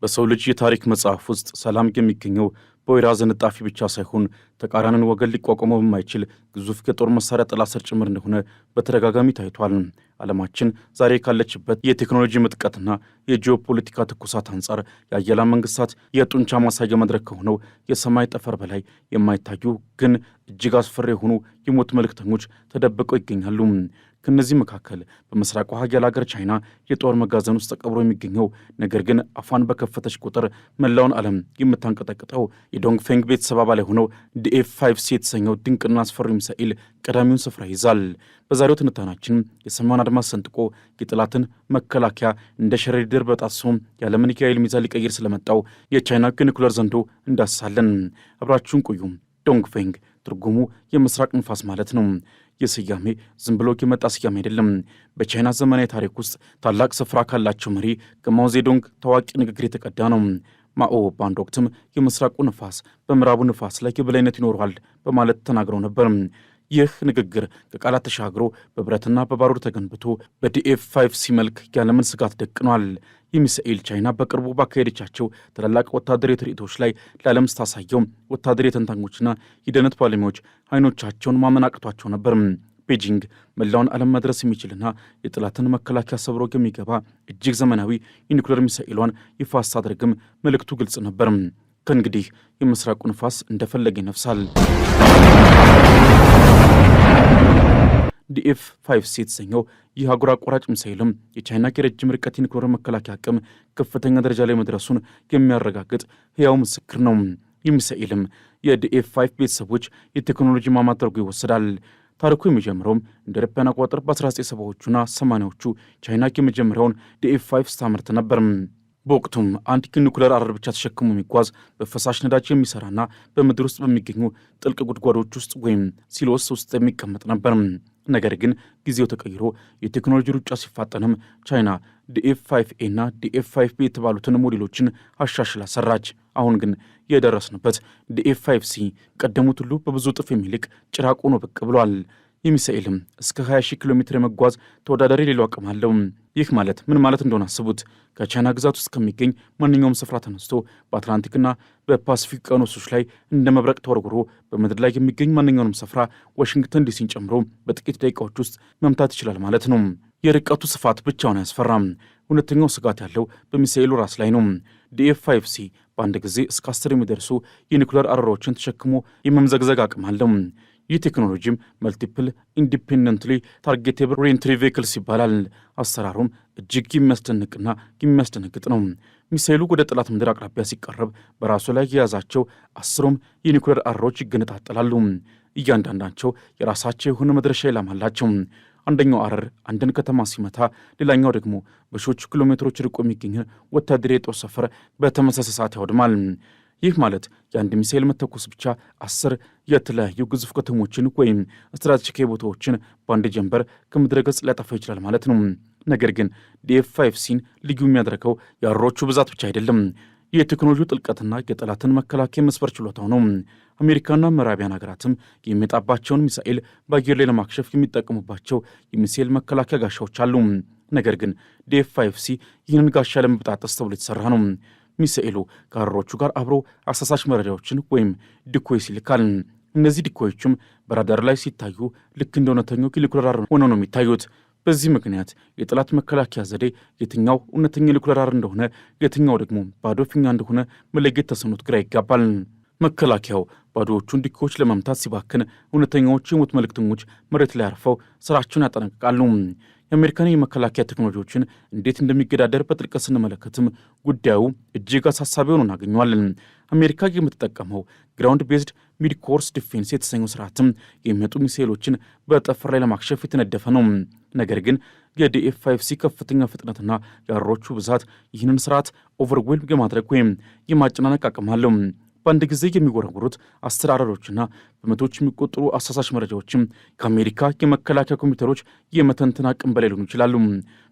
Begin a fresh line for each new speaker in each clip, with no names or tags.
በሰው ልጅ የታሪክ መጽሐፍ ውስጥ ሰላም የሚገኘው በወይራ ዝንጣፊ ብቻ ሳይሆን ተቃራኒን ወገን ሊቋቋመው በማይችል ግዙፍ የጦር መሳሪያ ጥላ ስር ጭምር እንደሆነ በተደጋጋሚ ታይቷል። ዓለማችን ዛሬ ካለችበት የቴክኖሎጂ ምጥቀትና የጂኦፖለቲካ ትኩሳት አንጻር የአያላን መንግስታት የጡንቻ ማሳያ መድረክ ከሆነው የሰማይ ጠፈር በላይ የማይታዩ ግን እጅግ አስፈሪ የሆኑ የሞት መልእክተኞች ተደብቀው ይገኛሉ። ከነዚህ መካከል በምስራቁ ሀያል ሀገር ቻይና የጦር መጋዘን ውስጥ ተቀብሮ የሚገኘው ነገር ግን አፏን በከፈተች ቁጥር መላውን ዓለም የምታንቀጠቅጠው የዶንግፌንግ ቤተሰብ አባል የሆነው DF-5C የተሰኘው ድንቅና አስፈሪ ሚሳኤል ቀዳሚውን ስፍራ ይዛል። በዛሬው ትንታናችን የሰማዩን አድማስ ሰንጥቆ የጠላትን መከላከያ እንደ ሸረሪት ድር በጣጥሶ የዓለምን የኃይል ሚዛን ሊቀይር ስለመጣው የቻይና የኒኩለር ዘንዶ እንዳስሳለን። አብራችሁን ቆዩ። ዶንግፌንግ ትርጉሙ የምስራቅ ንፋስ ማለት ነው። ይህ ስያሜ ዝም ብሎ የመጣ ስያሜ አይደለም። በቻይና ዘመናዊ ታሪክ ውስጥ ታላቅ ስፍራ ካላቸው መሪ ከማኦ ዜዶንግ ታዋቂ ንግግር የተቀዳ ነው። ማኦ በአንድ ወቅትም የምስራቁ ንፋስ በምዕራቡ ንፋስ ላይ የበላይነት ይኖረዋል በማለት ተናግረው ነበር። ይህ ንግግር ከቃላት ተሻግሮ በብረትና በባሩድ ተገንብቶ በDF-5C መልክ ያለምን ስጋት ደቅኗል። ይህ ሚሳኤል ቻይና በቅርቡ ባካሄደቻቸው ታላላቅ ወታደራዊ ትርኢቶች ላይ ለዓለም ስታሳየው ወታደራዊ ተንታኞችና የደህንነት ባለሙያዎች አይኖቻቸውን ማመን አቅቷቸው ነበር። ቤጂንግ መላውን ዓለም መድረስ የሚችልና የጠላትን መከላከያ ሰብሮ የሚገባ እጅግ ዘመናዊ የኒኩሌር ሚሳኤሏን ይፋ ስታደርግም መልእክቱ ግልጽ ነበር። ከእንግዲህ የምስራቁ ንፋስ እንደፈለገ ይነፍሳል። DF-5C የተሰኘው ይህ አህጉር አቋራጭ ሚሳኤልም የቻይና የረጅም ርቀት የኒኩሌር መከላከያ አቅም ከፍተኛ ደረጃ ላይ መድረሱን የሚያረጋግጥ ሕያው ምስክር ነው። ይህ ሚሳኤልም የDF-5 ቤተሰቦች የቴክኖሎጂ ማማ አድርጎ ይወሰዳል። ታሪኩ የሚጀምረውም እንደ አውሮፓውያን አቆጣጠር በ1970ዎቹና 80ዎቹ ቻይና የመጀመሪያውን DF-5 ስታመርት ነበር። በወቅቱም አንድ ኒኩሌር አረር ብቻ ተሸክሞ የሚጓዝ በፈሳሽ ነዳጅ የሚሰራና በምድር ውስጥ በሚገኙ ጥልቅ ጉድጓዶች ውስጥ ወይም ሲሎስ ውስጥ የሚቀመጥ ነበር። ነገር ግን ጊዜው ተቀይሮ የቴክኖሎጂ ሩጫ ሲፋጠንም ቻይና DF-5A እና DF-5B የተባሉትን ሞዴሎችን አሻሽላ ሰራች። አሁን ግን የደረስንበት DF-5C ቀደሙት ሁሉ በብዙ እጥፍ የሚልቅ ጭራቅ ሆኖ ብቅ ብሏል። የሚሳኤልም እስከ 20,000 ኪሎ ሜትር የመጓዝ ተወዳዳሪ ሌላው አቅም አለው። ይህ ማለት ምን ማለት እንደሆነ አስቡት። ከቻይና ግዛት ውስጥ ከሚገኝ ማንኛውም ስፍራ ተነስቶ በአትላንቲክና በፓሲፊክ ውቅያኖሶች ላይ እንደ መብረቅ ተወርውሮ በምድር ላይ የሚገኝ ማንኛውንም ስፍራ ዋሽንግተን ዲሲን ጨምሮ በጥቂት ደቂቃዎች ውስጥ መምታት ይችላል ማለት ነው። የርቀቱ ስፋት ብቻውን አያስፈራም። እውነተኛው ስጋት ያለው በሚሳኤሉ ራስ ላይ ነው። DF-5C በአንድ ጊዜ እስከ 10 የሚደርሱ የኒኩሌር አረሮችን ተሸክሞ የመምዘግዘግ አቅም አለው። ይህ ቴክኖሎጂም መልቲፕል ኢንዲፔንደንትሊ ታርጌቴብል ሪኤንትሪ ቬክልስ ይባላል። አሰራሩም እጅግ የሚያስደንቅና የሚያስደነግጥ ነው። ሚሳኤሉ ወደ ጠላት ምድር አቅራቢያ ሲቀረብ በራሱ ላይ የያዛቸው 10ሩም የኒኩሌር አረሮች ይገነጣጠላሉ። እያንዳንዳቸው የራሳቸው የሆነ መድረሻ ኢላማ አላቸው። አንደኛው አረር አንድን ከተማ ሲመታ፣ ሌላኛው ደግሞ በሺዎች ኪሎ ሜትሮች ርቆ የሚገኝ ወታደራዊ የጦር ሰፈር በተመሳሳይ ሰዓት ያወድማል። ይህ ማለት የአንድ ሚሳኤል መተኮስ ብቻ 10 የተለያዩ ግዙፍ ከተሞችን ወይም ስትራቴጂካዊ ቦታዎችን በአንድ ጀንበር ከምድረ ገጽ ሊያጠፋ ይችላል ማለት ነው። ነገር ግን DF-5Cን ልዩ የሚያደርገው የአረሮቹ ብዛት ብቻ አይደለም፣ የቴክኖሎጂው ጥልቀትና የጠላትን መከላከያ መስበር ችሎታው ነው። አሜሪካና ምዕራቢያን ሀገራትም የሚመጣባቸውን ሚሳኤል በአየር ላይ ለማክሸፍ የሚጠቀሙባቸው የሚሳኤል መከላከያ ጋሻዎች አሉ። ነገር ግን DF-5C ይህንን ጋሻ ለመበጣጠስ ተብሎ የተሰራ ነው። ሚሳኤሉ ከአረሮቹ ጋር አብሮ አሳሳች መረጃዎችን ወይም ዲኮይስ ይልካል። እነዚህ ዲኮዮችም በራዳር ላይ ሲታዩ ልክ እንደ እውነተኛው ኒኩሌር አረር ሆነው ነው የሚታዩት። በዚህ ምክንያት የጠላት መከላከያ ዘዴ የትኛው እውነተኛ ኒኩሌር አረር እንደሆነ፣ የትኛው ደግሞ ባዶ ፊኛ እንደሆነ መለየት ተስኖት ግራ ይጋባል። መከላከያው ባዶዎቹን ዲኮዮች ለመምታት ሲባክን፣ እውነተኛዎቹ የሞት መልእክተኞች መሬት ላይ አርፈው ስራቸውን ያጠናቅቃሉ። የአሜሪካን የመከላከያ ቴክኖሎጂዎችን እንዴት እንደሚገዳደር በጥልቀት ስንመለከትም ጉዳዩ እጅግ አሳሳቢ ሆኖ እናገኘዋለን። አሜሪካ የምትጠቀመው ግራውንድ ቤዝድ ሚድ ኮርስ ዲፌንስ የተሰኘው ስርዓትም የሚመጡ ሚሳኤሎችን በጠፈር ላይ ለማክሸፍ የተነደፈ ነው። ነገር ግን የDF-5C ከፍተኛ ፍጥነትና የአረሮቹ ብዛት ይህንን ስርዓት ኦቨርዌልም የማድረግ ወይም የማጨናነቅ አቅም አለው። በአንድ ጊዜ የሚወረውሩት 10 አረሮችና በመቶዎች የሚቆጠሩ አሳሳች መረጃዎችም ከአሜሪካ የመከላከያ ኮምፒውተሮች የመተንተን አቅም በላይ ሊሆኑ ይችላሉ።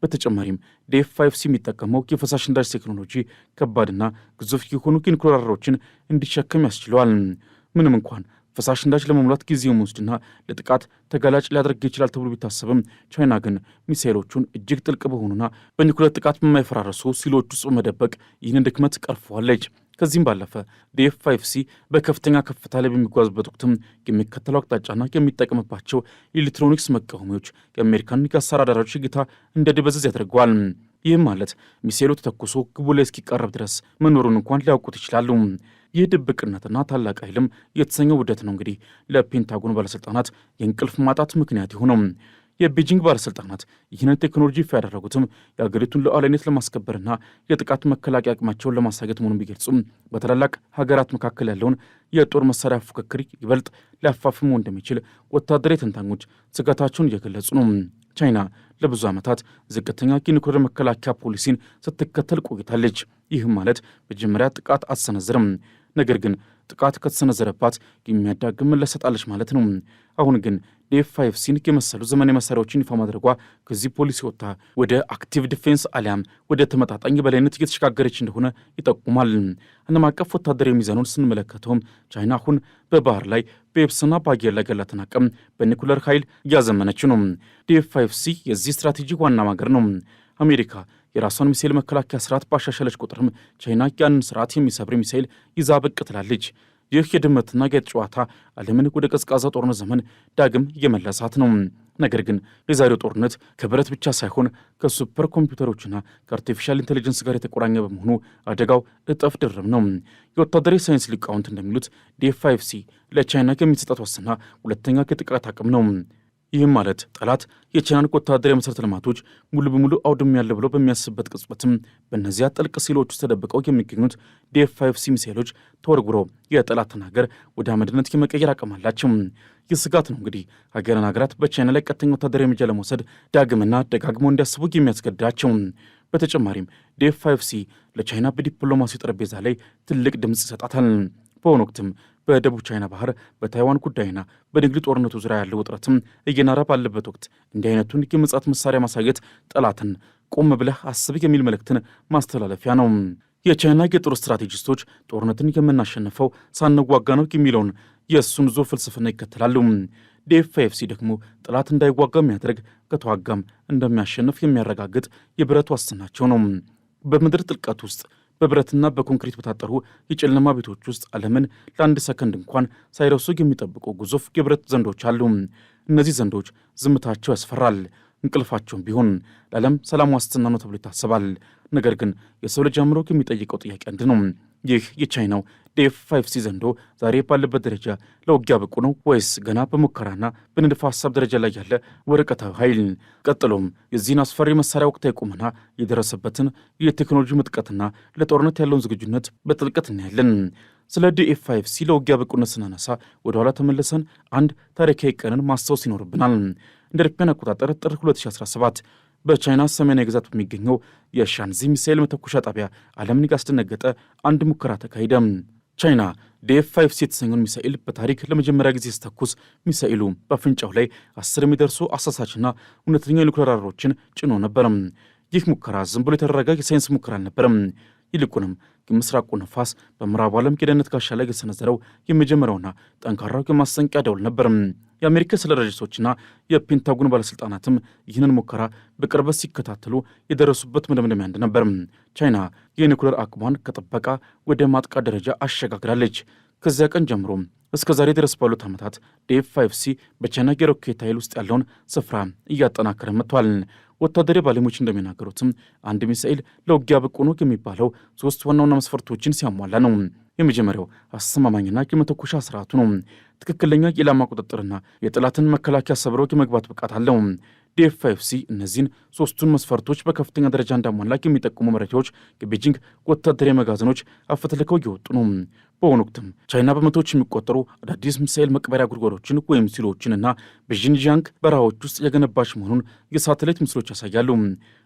በተጨማሪም DF-5C የሚጠቀመው የፈሳሽ ነዳጅ ቴክኖሎጂ ከባድና ግዙፍ የሆኑ የኒኩሌር አረሮችን እንዲሸከም ያስችለዋል። ምንም እንኳን ፈሳሽ ነዳጅ ለመሙላት ጊዜው መውሰድና ለጥቃት ተጋላጭ ሊያደርግ ይችላል ተብሎ ቢታሰብም ቻይና ግን ሚሳኤሎቹን እጅግ ጥልቅ በሆኑና በኒኩሌር ጥቃት በማይፈራረሱ ሲሎች ውስጥ በመደበቅ ይህንን ድክመት ቀርፈዋለች። ከዚህም ባለፈ ዲኤፍ5ሲ በከፍተኛ ከፍታ ላይ በሚጓዝበት ወቅትም የሚከተለው አቅጣጫና የሚጠቀምባቸው የኤሌክትሮኒክስ መቃወሚያዎች የአሜሪካን የአሰራዳሪዎች እይታ እንዲደበዝዝ ያደርገዋል። ይህም ማለት ሚሳኤሉ ተተኩሶ ግቡ ላይ እስኪቀረብ ድረስ መኖሩን እንኳን ሊያውቁት ይችላሉ። ይህ ድብቅነትና ታላቅ ኃይልም የተሰኘው ውህደት ነው እንግዲህ ለፔንታጎን ባለሥልጣናት የእንቅልፍ ማጣት ምክንያት የሆነው። የቤጂንግ ባለሥልጣናት ይህንን ቴክኖሎጂ ይፋ ያደረጉትም የአገሪቱን ሉዓላዊነት ለማስከበርና የጥቃት መከላከያ አቅማቸውን ለማሳየት መሆኑን ቢገልጹም በታላላቅ ሀገራት መካከል ያለውን የጦር መሳሪያ ፉክክር ይበልጥ ሊያፋፍመው እንደሚችል ወታደራዊ ተንታኞች ስጋታቸውን እየገለጹ ነው። ቻይና ለብዙ ዓመታት ዝቅተኛ የኒውክሌር መከላከያ ፖሊሲን ስትከተል ቆይታለች። ይህም ማለት መጀመሪያ ጥቃት አትሰነዝርም፣ ነገር ግን ጥቃት ከተሰነዘረባት የሚያዳግም ምላሽ ሰጣለች ማለት ነው። አሁን ግን ዲኤፍ5ሲን የመሰሉ ዘመናዊ መሳሪያዎችን ይፋ ማድረጓ ከዚህ ፖሊሲ ወጥታ ወደ አክቲቭ ዲፌንስ አሊያም ወደ ተመጣጣኝ በላይነት እየተሸጋገረች እንደሆነ ይጠቁማል። ዓለም አቀፍ ወታደራዊ ሚዛኑን ስንመለከተውም ቻይና አሁን በባህር ላይ በየብስና በአየር ላይ ያላትን አቅም በኒኩለር ኃይል እያዘመነች ነው። ዲኤፍ5ሲ የዚህ ስትራቴጂ ዋና ማገር ነው። አሜሪካ የራሷን ሚሳኤል መከላከያ ስርዓት ባሻሻለች ቁጥርም ቻይና ያንን ስርዓት የሚሰብር ሚሳኤል ይዛ ብቅ ትላለች። ይህ የድመትና ጌጥ ጨዋታ ዓለምን ወደ ቀዝቃዛ ጦርነት ዘመን ዳግም እየመለሳት ነው። ነገር ግን የዛሬው ጦርነት ከብረት ብቻ ሳይሆን ከሱፐር ኮምፒውተሮችና ከአርቲፊሻል ኢንቴሊጀንስ ጋር የተቆራኘ በመሆኑ አደጋው እጥፍ ድርብ ነው። የወታደራዊ ሳይንስ ሊቃውንት እንደሚሉት ዲኤፍ5ሲ ለቻይና የሚሰጣት ዋስትና ሁለተኛ የጥቃት አቅም ነው። ይህም ማለት ጠላት የቻይናን ወታደራዊ መሠረተ ልማቶች ሙሉ በሙሉ አውድም ያለ ብሎ በሚያስብበት ቅጽበትም በእነዚያ ጥልቅ ሲሎች ውስጥ ተደብቀው የሚገኙት ዲኤፍ5ሲ ሚሳኤሎች ተወርጉረው የጠላትን ሀገር ወደ አመድነት የመቀየር አቅም አላቸው። ይህ ስጋት ነው እንግዲህ ሀገራት በቻይና ላይ ቀጥተኛ ወታደራዊ እርምጃ ለመውሰድ ዳግምና ደጋግመው እንዲያስቡ የሚያስገድዳቸው። በተጨማሪም ዲኤፍ5ሲ ለቻይና በዲፕሎማሲ ጠረጴዛ ላይ ትልቅ ድምፅ ይሰጣታል። በአሁኑ ወቅትም በደቡብ ቻይና ባህር በታይዋን ጉዳይና በንግድ ጦርነቱ ዙሪያ ያለው ውጥረትም እየናረ ባለበት ወቅት እንዲህ አይነቱን የምጽአት መሳሪያ ማሳየት ጠላትን ቆም ብለህ አስብ የሚል መልእክትን ማስተላለፊያ ነው። የቻይና የጦር ስትራቴጂስቶች ጦርነትን የምናሸንፈው ሳንዋጋ ነው የሚለውን የሱን ዙ ፍልስፍና ይከተላሉ። ዲኤፍ5ሲ ደግሞ ጠላት እንዳይዋጋ የሚያደርግ ከተዋጋም እንደሚያሸንፍ የሚያረጋግጥ የብረት ዋስትናቸው ነው። በምድር ጥልቀት ውስጥ በብረትና በኮንክሪት በታጠሩ የጨለማ ቤቶች ውስጥ ዓለምን ለአንድ ሰከንድ እንኳን ሳይረሱ የሚጠብቁ ግዙፍ የብረት ዘንዶች አሉ። እነዚህ ዘንዶች ዝምታቸው ያስፈራል። እንቅልፋቸውም ቢሆን ለዓለም ሰላም ዋስትና ነው ተብሎ ይታሰባል። ነገር ግን የሰው ልጅ አእምሮ የሚጠይቀው ጥያቄ አንድ ነው። ይህ የቻይናው ዲኤፍ5ሲ ዘንዶ ዛሬ ባለበት ደረጃ ለውጊያ ብቁ ነው ወይስ ገና በሙከራና በንድፈ ሐሳብ ደረጃ ላይ ያለ ወረቀታዊ ኃይል? ቀጥሎም የዚህን አስፈሪ መሳሪያ ወቅታዊ ቁመና የደረሰበትን የቴክኖሎጂ ምጥቀትና ለጦርነት ያለውን ዝግጁነት በጥልቀት እናያለን። ስለ ዲኤፍ5ሲ ለውጊያ ብቁነት ስናነሳ ወደኋላ ተመልሰን አንድ ታሪካዊ ቀንን ማስታወስ ይኖርብናል። እንደ አውሮፓውያን አቆጣጠር ጥር 2017 በቻይና ሰሜናዊ ግዛት በሚገኘው የሻንዚ ሚሳኤል መተኮሻ ጣቢያ ዓለምን ያስደነገጠ አንድ ሙከራ ተካሄደ። ቻይና ዲኤፍ5ሲ የተሰኘውን ሚሳኤል በታሪክ ለመጀመሪያ ጊዜ ስተኩስ ሚሳኤሉ በአፍንጫው ላይ 10 የሚደርሱ አሳሳችና እውነተኛ የኒውክሌር አረሮችን ጭኖ ነበር። ይህ ሙከራ ዝም ብሎ የተደረገ የሳይንስ ሙከራ አልነበረም። ይልቁንም የምስራቁ ነፋስ በምዕራቡ ዓለም የደህንነት ጋሻ ላይ የሰነዘረው የመጀመሪያውና ጠንካራው የማስጠንቀቂያ ደወል ነበር። የአሜሪካ ስለረጅሶችና የፔንታጎን ባለሥልጣናትም ይህንን ሙከራ በቅርበት ሲከታተሉ የደረሱበት መደምደሚያ አንድ ነበር። ቻይና የኒውክሌር አቅሟን ከጥበቃ ወደ ማጥቃት ደረጃ አሸጋግራለች። ከዚያ ቀን ጀምሮ እስከ ዛሬ ድረስ ባሉት ዓመታት ዲኤፍ5ሲ በቻይና የሮኬት ኃይል ውስጥ ያለውን ስፍራ እያጠናከረ መጥቷል። ወታደራዊ ባለሙያዎች እንደሚናገሩትም አንድ ሚሳኤል ለውጊያ ብቁ ነው የሚባለው 3 ዋና ዋና መስፈርቶችን ሲያሟላ ነው። የመጀመሪያው አስተማማኝና የመተኮሻ ስርዓቱ ነው። ትክክለኛ የኢላማ ቁጥጥርና የጠላትን መከላከያ ሰብሮ የመግባት ብቃት አለው። ዲኤፍ5ሲ እነዚህን 3ቱን መስፈርቶች በከፍተኛ ደረጃ እንዳሟላ የሚጠቁሙ መረጃዎች የቤጂንግ ወታደራዊ መጋዘኖች አፈትልከው እየወጡ ነው። በአሁኑ ወቅትም ቻይና በመቶዎች የሚቆጠሩ አዳዲስ ሚሳኤል መቅበሪያ ጉድጓዶችን ወይም ሲሎችንና በዢንጂያንግ በረሃዎች ውስጥ የገነባች መሆኑን የሳተላይት ምስሎች ያሳያሉ።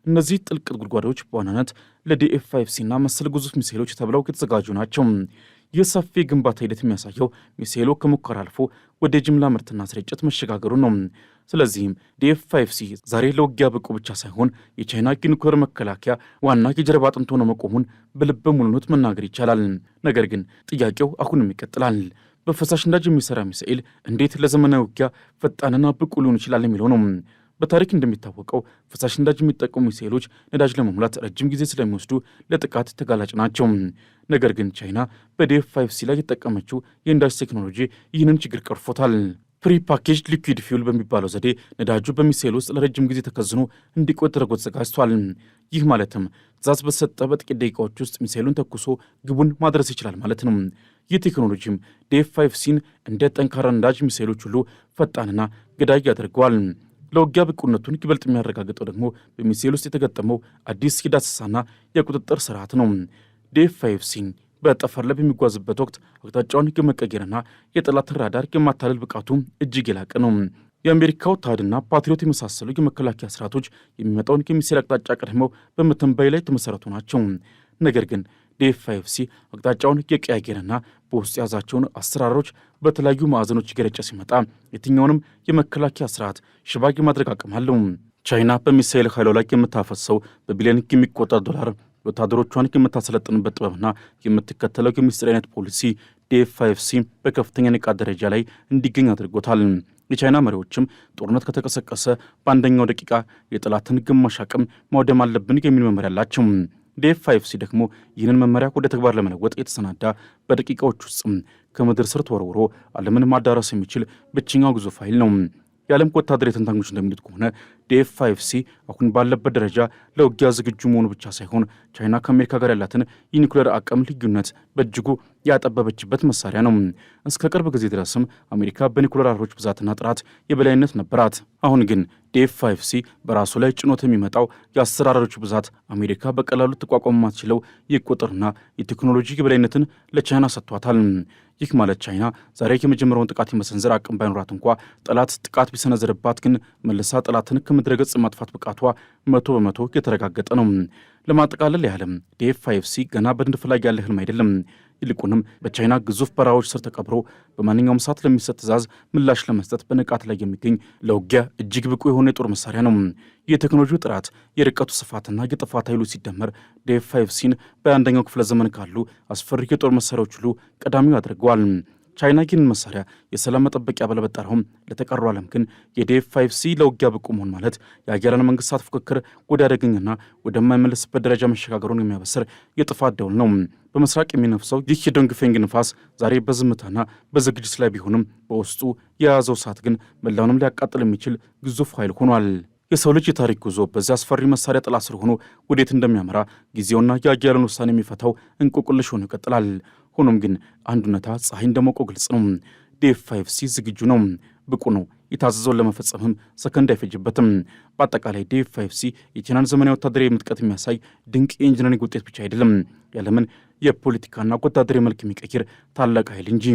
እነዚህ ጥልቅ ጉድጓዶች በዋናነት ለዲኤፍ5ሲና መሰል ግዙፍ ሚሳኤሎች ተብለው የተዘጋጁ ናቸው። ይህ ሰፊ ግንባታ ሂደት የሚያሳየው ሚሳኤሉ ከሙከራ አልፎ ወደ ጅምላ ምርትና ስርጭት መሸጋገሩ ነው። ስለዚህም ዲኤፍ5ሲ ዛሬ ለውጊያ ብቁ ብቻ ሳይሆን የቻይና የኒውክሌር መከላከያ ዋና የጀርባ አጥንት ሆኖ መቆሙን በልበ ሙሉነት መናገር ይቻላል። ነገር ግን ጥያቄው አሁንም ይቀጥላል። በፈሳሽ ነዳጅ የሚሰራ ሚሳኤል እንዴት ለዘመናዊ ውጊያ ፈጣንና ብቁ ሊሆን ይችላል የሚለው ነው። በታሪክ እንደሚታወቀው ፈሳሽ ነዳጅ የሚጠቀሙ ሚሳኤሎች ነዳጅ ለመሙላት ረጅም ጊዜ ስለሚወስዱ ለጥቃት ተጋላጭ ናቸው። ነገር ግን ቻይና በዲኤፍ-5ሲ ላይ የተጠቀመችው የነዳጅ ቴክኖሎጂ ይህንን ችግር ቀርፎታል። ፕሪ ፓኬጅድ ሊኩዊድ ፊውል በሚባለው ዘዴ ነዳጁ በሚሳኤል ውስጥ ለረጅም ጊዜ ተከዝኖ እንዲቆይ ተደርጎ ተዘጋጅቷል። ይህ ማለትም ትዕዛዝ በተሰጠ በጥቂት ደቂቃዎች ውስጥ ሚሳኤሉን ተኩሶ ግቡን ማድረስ ይችላል ማለት ነው። ይህ ቴክኖሎጂም ዲኤፍ-5ሲን እንደ ጠንካራ ነዳጅ ሚሳኤሎች ሁሉ ፈጣንና ገዳይ ያደርገዋል። ለውጊያ ብቁነቱን ይበልጥ የሚያረጋግጠው ደግሞ በሚሳኤል ውስጥ የተገጠመው አዲስ የዳሰሳና የቁጥጥር ስርዓት ነው። ዲኤፍ-5ሲን በጠፈር ላይ በሚጓዝበት ወቅት አቅጣጫውን የመቀየርና የጠላት ራዳር የማታለል ብቃቱ እጅግ የላቀ ነው። የአሜሪካው ታድና ፓትሪዮት የመሳሰሉ የመከላከያ ስርዓቶች የሚመጣውን የሚሳኤል አቅጣጫ ቀድመው በመተንበይ ላይ የተመሰረቱ ናቸው። ነገር ግን ዲኤፍ-5ሲ አቅጣጫውን የቀያየረና በውስጡ የያዛቸውን አሰራሮች በተለያዩ ማዕዘኖች የገረጨ ሲመጣ የትኛውንም የመከላከያ ስርዓት ሽባ የማድረግ አቅም አለው። ቻይና በሚሳኤል ኃይሏ ላይ የምታፈሰው በቢሊዮን የሚቆጠር ዶላር ወታደሮቿን የምታሰለጥንበት ጥበብና የምትከተለው የሚስጥር አይነት ፖሊሲ ዲኤፍ-5ሲ በከፍተኛ ንቃት ደረጃ ላይ እንዲገኝ አድርጎታል። የቻይና መሪዎችም ጦርነት ከተቀሰቀሰ በአንደኛው ደቂቃ የጠላትን ግማሽ አቅም ማውደም አለብን የሚል መመሪያ አላቸው። ዲኤፍ-5ሲ ደግሞ ይህንን መመሪያ ወደ ተግባር ለመለወጥ የተሰናዳ በደቂቃዎች ውስጥም ከምድር ስር ተወርውሮ ዓለምን ማዳረስ የሚችል ብቸኛው ግዙፍ ኃይል ነው። የዓለም ወታደራዊ ተንታኞች እንደሚሉት ከሆነ ዲኤፍ-5ሲ አሁን ባለበት ደረጃ ለውጊያ ዝግጁ መሆኑ ብቻ ሳይሆን ቻይና ከአሜሪካ ጋር ያላትን የኒኩሌር አቅም ልዩነት በእጅጉ ያጠበበችበት መሳሪያ ነው። እስከ ቅርብ ጊዜ ድረስም አሜሪካ በኒኩሌር አረሮች ብዛትና ጥራት የበላይነት ነበራት። አሁን ግን ዲኤፍ-5ሲ በራሱ ላይ ጭኖት የሚመጣው የአሰራሮች ብዛት አሜሪካ በቀላሉ ተቋቋም ማትችለው የቁጥርና የቴክኖሎጂ የበላይነትን ለቻይና ሰጥቷታል። ይህ ማለት ቻይና ዛሬ የመጀመሪያውን ጥቃት የመሰንዘር አቅም ባይኖራት እንኳ ጠላት ጥቃት ቢሰነዘርባት ግን መልሳ ጠላትን ከምድረ ገጽ ማጥፋት ብቃቷ 100% የተረጋገጠ ነው። ለማጠቃለል ያህልም ዲኤፍ-5ሲ ገና በንድፍ ላይ ያለ ህልም አይደለም። ይልቁንም በቻይና ግዙፍ በረሃዎች ስር ተቀብሮ በማንኛውም ሰዓት ለሚሰጥ ትዕዛዝ ምላሽ ለመስጠት በንቃት ላይ የሚገኝ ለውጊያ እጅግ ብቁ የሆነ የጦር መሳሪያ ነው። የቴክኖሎጂው ጥራት፣ የርቀቱ ስፋትና የጥፋት ኃይሉ ሲደመር ዲኤፍ-5ሲን በአንደኛው ክፍለ ዘመን ካሉ አስፈሪ የጦር መሳሪያዎች ሁሉ ቀዳሚው ያደርገዋል። ቻይና ይህንን መሳሪያ የሰላም መጠበቂያ ብላ ብትጠራውም ለተቀረው ዓለም ግን የዲኤፍ-5ሲ ለውጊያ ብቁ መሆን ማለት የአገራን መንግስታት ፉክክር ወደ አደገኛና ወደማይመለስበት ደረጃ መሸጋገሩን የሚያበስር የጥፋት ደውል ነው። በምስራቅ የሚነፍሰው ይህ የዶንግፌንግ ንፋስ ዛሬ በዝምታና በዝግጅት ላይ ቢሆንም በውስጡ የያዘው እሳት ግን መላውንም ሊያቃጥል የሚችል ግዙፍ ኃይል ሆኗል። የሰው ልጅ የታሪክ ጉዞ በዚህ አስፈሪ መሳሪያ ጥላ ስር ሆኖ ወዴት እንደሚያመራ ጊዜውና የአያሌውን ውሳኔ የሚፈታው እንቆቅልሽ ሆኖ ይቀጥላል። ሆኖም ግን አንድ እውነታ ፀሐይ እንደሞቀው ግልጽ ነው። ዲኤፍ-5ሲ ዝግጁ ነው፣ ብቁ ነው። የታዘዘውን ለመፈጸምም ሰከንድ አይፈጅበትም። በአጠቃላይ ዲኤፍ-5ሲ የቻይናን ዘመናዊ ወታደራዊ ምጥቀት የሚያሳይ ድንቅ የኢንጂነሪንግ ውጤት ብቻ አይደለም፣ የዓለምን የፖለቲካና ወታደራዊ መልክ የሚቀይር ታላቅ ኃይል እንጂ።